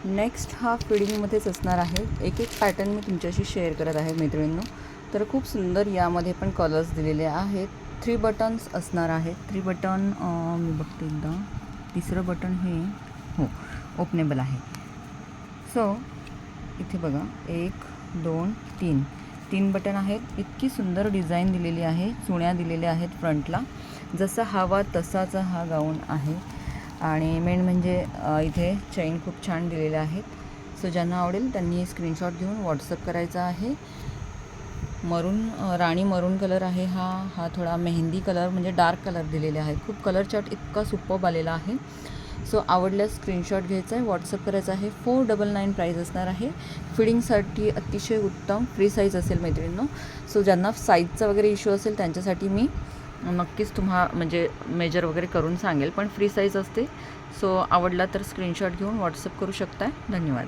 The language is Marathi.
नेक्स्ट हा फिडिंगमध्येच असणार आहे. एक एक पॅटर्न मी तुमच्याशी शेअर करत आहे मैत्रिणींनो. तर खूप सुंदर यामध्ये पण कलर्स दिलेले आहेत. 3 बटन्स असणार आहेत. 3 बटन मी बघते एकदा. तिसरं बटन हे हो ओपनेबल आहे. सो इथे बघा 1 2 3 बटन आहेत. इतकी सुंदर डिझाईन दिलेली आहे. चुण्या दिलेल्या आहेत फ्रंटला. जसा हवा तसाचा हा गाऊन आहे. आणि मेन म्हणजे इथे चेन खूप छान दिलेल्या आहेत. सो ज्यांना आवडेल त्यांनी स्क्रीनशॉट घेऊन व्हॉट्सअप करायचा आहे. मरून राणी मरून कलर आहे हा थोडा मेहंदी कलर म्हणजे डार्क कलर दिलेले आहेत. खूप कलर चार्ट इतका सुपर्ब आलेला आहे. सो आवडल्यास स्क्रीनशॉट घ्यायचा आहे, व्हॉट्सअप करायचा आहे. 499 प्राईज असणार आहे. फिडिंगसाठी अतिशय उत्तम फ्री साईज असेल मैत्रिणींनो. सो ज्यांना साईजचा वगैरे इश्यू असेल त्यांच्यासाठी मी नक्कीच म्हणजे मेजर वगैरे करून सांगेल, पण फ्री साईज असते. सो आवडला तर स्क्रीनशॉट घेऊन व्हॉट्सअप करू शकता. धन्यवाद.